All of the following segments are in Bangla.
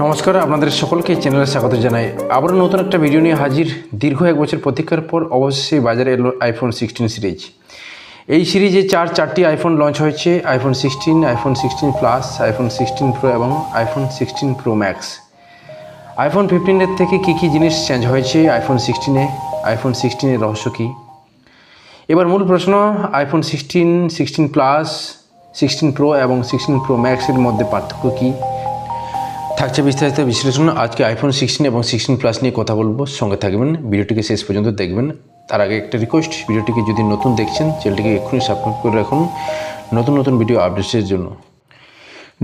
নমস্কার, আপনাদের সকলকে চ্যানেলে স্বাগত জানাই। আবার নতুন একটা ভিডিও নিয়ে হাজির। দীর্ঘ এক বছর প্রতীক্ষার পর অবশ্যই বাজারে এলো আইফোন 16 সিরিজ। এই সিরিজে চারটি আইফোন লঞ্চ হয়েছে: iPhone 16, iPhone 16 plus, iPhone 16 pro এবং আইফোন 16 প্রো ম্যাক্স। আইফোন 15-এর থেকে কী জিনিস চেঞ্জ হয়েছে আইফোন 16-এ, আইফোন 16-এর রহস্য কী? এবার মূল প্রশ্ন, আইফোন 16, 16 প্লাস, 16 প্রো এবং 16 প্রো ম্যাক্সের মধ্যে পার্থক্য কী? থাকছে বিস্তারিত বিশ্লেষণ। আজকে আইফোন 16 এবং 16 প্লাস নিয়ে কথা বলবো, সঙ্গে থাকবেন, ভিডিওটিকে শেষ পর্যন্ত দেখবেন। তার আগে একটা রিকোয়েস্ট, ভিডিওটিকে যদি নতুন দেখছেন চ্যানেলটিকে এক্ষুনি সাবস্ক্রাইব করে রাখুন নতুন ভিডিও আপডেটসের জন্য।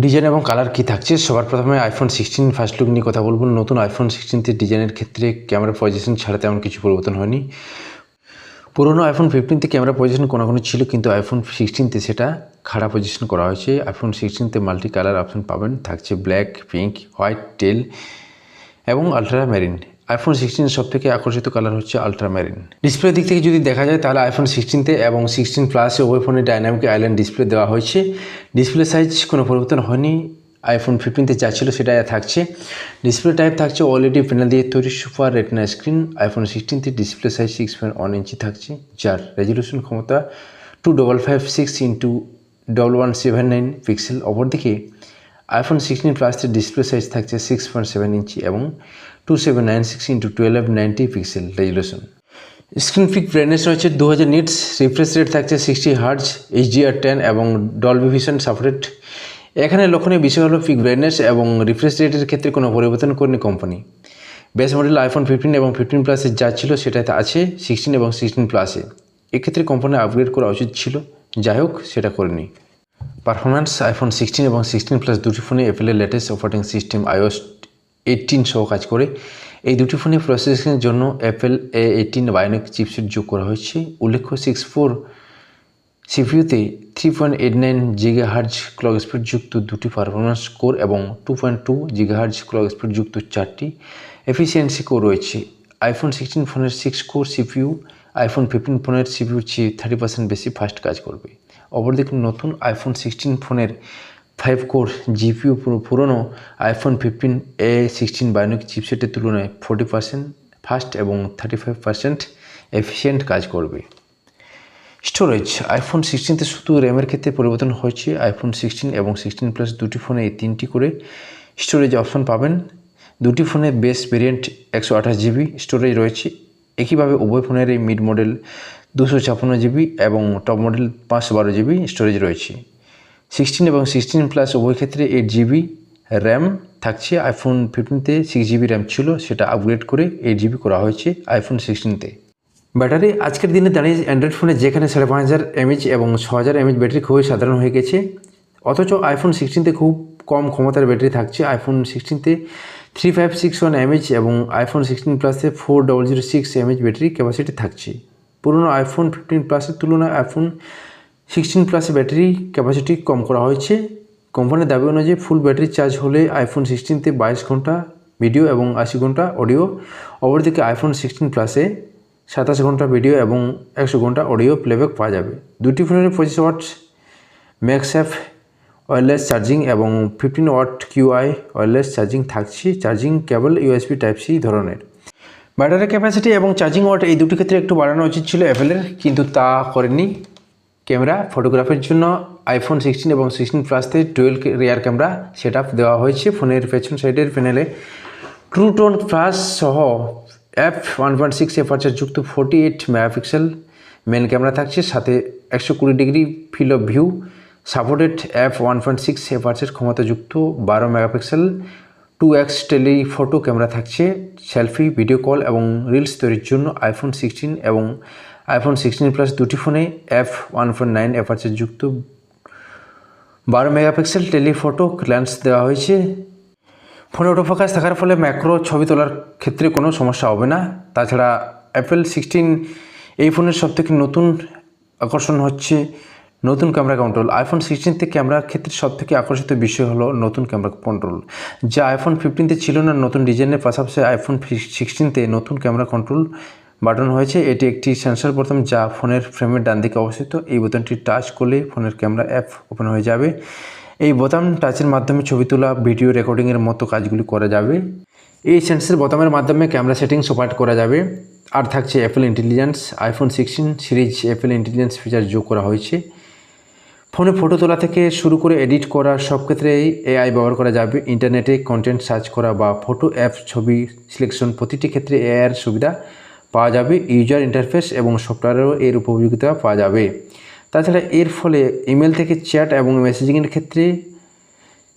ডিজাইন এবং কালার কী থাকছে? সবার প্রথমে আইফোন 16 ফার্স্ট লুক নিয়ে কথা বলবো। নতুন আইফোন 16তে ডিজাইনের ক্ষেত্রে ক্যামেরা পজিশন ছাড়া তেমন কিছু পরিবর্তন হয়নি। পুরোনো আইফোন 15তে ক্যামেরা পজিশন কোনো ছিল, কিন্তু আইফোন 16তে সেটা খাড়া পজিশন করা হয়েছে। আইফোন 16তে মাল্টি কালার অপশন পাবেন, থাকছে ব্ল্যাক, পিঙ্ক, হোয়াইট, টেল এবং আলট্রা মেরিন। আইফোন 16 সব থেকে আকর্ষিত কালার হচ্ছে আলট্রা মেরিন। ডিসপ্লের দিক থেকে যদি দেখা যায় তাহলে আইফোন 16তে এবং 16 প্লাসে উভয় ফোনে ডাইনামিক আইল্যান্ড ডিসপ্লে দেওয়া হয়েছে। ডিসপ্লে সাইজ কোনো পরিবর্তন হয়নি, আইফোন 15তে যা ছিল সেটাই থাকছে। ডিসপ্লে টাইপ থাকছে ওএলইডি প্যানেল দিয়ে তৈরি সুপার রেটিনা স্ক্রিন। আইফোন 16তে ডিসপ্লে সাইজ 6.1 ইঞ্চি থাকছে, যার রেজলিউশন ক্ষমতা 2556x1179 পিক্সেল। অপরদিকে আইফোন 16 প্লাসের ডিসপ্লে সাইজ থাকছে 6.7 ইঞ্চি এবং 2796x1290 pixel resolution. Screen pick brightness রয়েছে 2000 নিটস, রিফ্রেশ রেট থাকছে 60 হার্জ, HDR10 এবং ডলবি ভিশন সাপোর্টেড। এখানে লক্ষণীয় বিষয় হলো পিক ব্রাইটনেস এবং রিফ্রেশ রেটের ক্ষেত্রে কোনো পরিবর্তন করেনি কোম্পানি। বেস মডেল আইফোন 15 এবং 15 প্লাসে যা ছিল সেটাতে আছে 16 এবং 16 প্লাসে। এক্ষেত্রে কোম্পানি আপগ্রেড করা উচিত ছিল, যাই হোক সেটা করেনি। পারফরম্যান্স, আইফোন 16 এবং 16 প্লাস দুটি ফোনে অ্যাপেলের লেটেস্ট অপারেটিং সিস্টেম iOS 18 সহ কাজ করে। এই দুটি ফোনে প্রসেসিংয়ের জন্য অ্যাপেল A18 বায়োনিক চিপসেট যোগ করা হয়েছে। উল্লেখ্য 6.4 সিপিইউতে 3.89 GHz ক্লক স্পিড যুক্ত দুটি পারফরম্যান্স কোর এবং 2.2 GHz ক্লক স্পিড যুক্ত 4টি এফিসিয়েন্সি কোর রয়েছে। আইফোন 16 ফোনের 6 কোর সিপিইউ আইফোন 15 ফোনের সিপিইউর চেয়ে 30% বেশি ফাস্ট কাজ করবে। অপরদিকে নতুন আইফোন 16 ফোনের 5 কোর জিপিইউ পুরনো আইফোন 15A16 বায়োনিক চিপসেটের তুলনায় 40% ফাস্ট এবং 35% এফিসিয়েন্ট কাজ করবে। স্টোরেজ, আইফোন 16তে শুধু র্যামের ক্ষেত্রে পরিবর্তন হয়েছে। আইফোন 16 এবং 16 প্লাস দুটি ফোনে এই 3টি করে স্টোরেজ অপশন পাবেন। দুটি ফোনে বেস ভেরিয়েন্ট 128 জিবি স্টোরেজ রয়েছে। একইভাবে উভয় ফোনের এই মিড মডেল 256 জিবি এবং টপ মডেল 512 জিবি স্টোরেজ রয়েছে। 16 এবং 16 প্লাস উভয় ক্ষেত্রে 8 জিবি র্যাম থাকছে। আইফোন 15তে 6 জিবি র্যাম ছিল, সেটা আপগ্রেড করে 8 জিবি করা হয়েছে আইফোন 16তে। ব্যাটারি, আজকের দিনে দাঁড়িয়ে অ্যান্ড্রয়েড ফোনে যেখানে 5500 mAh এবং 6000 mAh ব্যাটারি খুবই সাধারণ হয়ে গেছে, অথচ আইফোন 16তে খুব কম ক্ষমতার ব্যাটারি থাকছে। আইফোন 16তে 3561 mAh এবং আইফোন 16 প্লাসে 4006 mAh ব্যাটারি ক্যাপাসিটি থাকছে। পুরনো আইফোন 15 প্লাসের তুলনায় আইফোন 16 প্লাসে ব্যাটারি ক্যাপাসিটি কম করা হয়েছে। কোম্পানির দাবি অনুযায়ী ফুল ব্যাটারি চার্জ হলে আইফোন 16তে 22 ঘন্টা ভিডিও এবং 80 ঘন্টা অডিও। অপরদিকে আইফোন 16 প্লাসে 27 ঘন্টা ভিডিও এবং 100 ঘন্টা অডিও প্লেব্যাক পাওয়া যাবে। দুটি ফোনের 25 ওয়াট ম্যাগসেফ ওয়্যারলেস চার্জিং এবং 15 ওয়াট QI ওয়্যারলেস চার্জিং থাকছে। চার্জিং কেবল USB Type-C ধরনের। ব্যাটারি ক্যাপাসিটি এবং চার্জিং ওয়াট এই দুটি ক্ষেত্রে একটু বাড়ানো উচিত ছিল অ্যাপেলের, কিন্তু তা করেনি। ক্যামেরা, ফটোগ্রাফির জন্য আইফোন 16 এবং 16 প্লাসতে dual rear camera set up দেওয়া হয়েছে। ফোনের পেছন সাইডের প্যানেলে ট্রু টোন প্লাস সহ f1.6 অ্যাপারচার যুক্ত 48 মেগাপিক্সেল মেন ক্যামেরা থাকছে, সাথে 120 degree field of view supported f1.6 aperture ক্ষমতাযুক্ত 12 মেগাপিক্সেল 2x টেলিফটো ক্যামেরা থাকছে। সেলফি, ভিডিও কল এবং রিলস তৈরির জন্য আইফোন 16 এবং আইফোন 16 প্লাস দুটি ফোনে f1.9 অ্যাপারচার যুক্ত 12 মেগাপিক্সেল টেলিফটো লেন্স দেওয়া হয়েছে। ফোনে অটোফোকাস থাকার ফলে ম্যাক্রো ছবি তোলার ক্ষেত্রে কোনো সমস্যা হবে না। তাছাড়া অ্যাপেল 16 এই ফোনের সবথেকে নতুন আকর্ষণ হচ্ছে নতুন ক্যামেরা কন্ট্রোল। আইফোন 16তে ক্যামেরার ক্ষেত্রে সবথেকে আকর্ষিত বিষয় হলো নতুন ক্যামেরা কন্ট্রোল, যা আইফোন 15তে ছিল না। নতুন ডিজাইনের পাশাপাশি আইফোন 16তে নতুন ক্যামেরা কন্ট্রোল বাটন হয়েছে। এটি একটি সেন্সর বোতাম যা ফোনের ফ্রেমের ডান দিকে অবস্থিত। এই বোতামটি টাচ করলে ফোনের ক্যামেরা অ্যাপ ওপেন হয়ে যাবে। এই বোতাম টাচের মাধ্যমে ছবি তোলা, ভিডিও রেকর্ডিংয়ের মতো কাজগুলি করা যাবে। এই সেন্সর বোতামের মাধ্যমে ক্যামেরা সেটিংস অপারেট করা যাবে। আর থাকছে Apple intelligence. IPhone 16 series Apple intelligence feature যোগ করা হয়েছে। ফোনে ফটো তোলা থেকে শুরু করে এডিট করা সব ক্ষেত্রেই এআই ব্যবহার করা যাবে। ইন্টারনেটে কন্টেন্ট সার্চ করা বা ফটো অ্যাপ, ছবি সিলেকশন প্রতিটি ক্ষেত্রে এআইয়ের সুবিধা পাওয়া যাবে। ইউজার ইন্টারফেস এবং সফটওয়্যারেও এর উপযোগিতা পাওয়া যাবে। তাছাড়া এর ফলে ইমেল থেকে চ্যাট এবং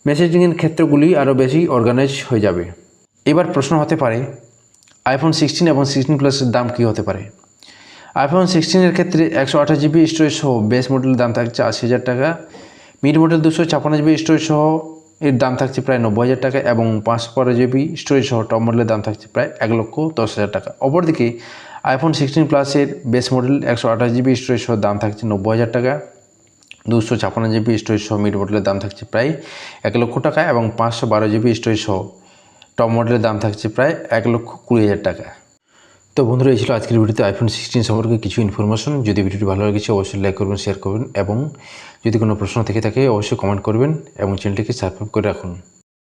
মেসেজিংয়ের ক্ষেত্রগুলি আরও বেশি অর্গানাইজ হয়ে যাবে। এবার প্রশ্ন হতে পারে আইফোন 16 এবং 16 প্লাসের দাম কী হতে পারে। আইফোন 16 ক্ষেত্রে 128 জিবি স্টোরেজ সহ বেস মডেলের দাম থাকছে 80,000 টাকা। মিড মডেল 256 জিবি স্টোরেজ সহ এর দাম থাকছে প্রায় 90,000 টাকা এবং 512 জিবি স্টোরেজ সহ টপ মডেলের দাম থাকছে প্রায় 1,10,000 টাকা। অপরদিকে আইফোন 16 প্লাসের বেস মডেল 128 জিবি স্টোরেজ সহ দাম থাকছে 90,000 টাকা। 256 জিবি স্টোরেজ সহ মিড মডেলের দাম থাকছে প্রায় 1,00,000 টাকা এবং 512 জিবি স্টোরেজ সহ টপ মডেলের দাম থাকছে প্রায় 1,20,000 টাকা। তো বন্ধুরা, এই ছিল আজকের ভিডিওতে আইফোন 16 সম্পর্কে কিছু ইনফরমেশন। যদি ভিডিওটি ভালো লেগেছে অবশ্যই লাইক করবেন, শেয়ার করবেন এবং যদি কোনো প্রশ্ন থেকে থাকে অবশ্যই কমেন্ট করবেন এবং চ্যানেলটিকে সাবস্ক্রাইব করে রাখুন।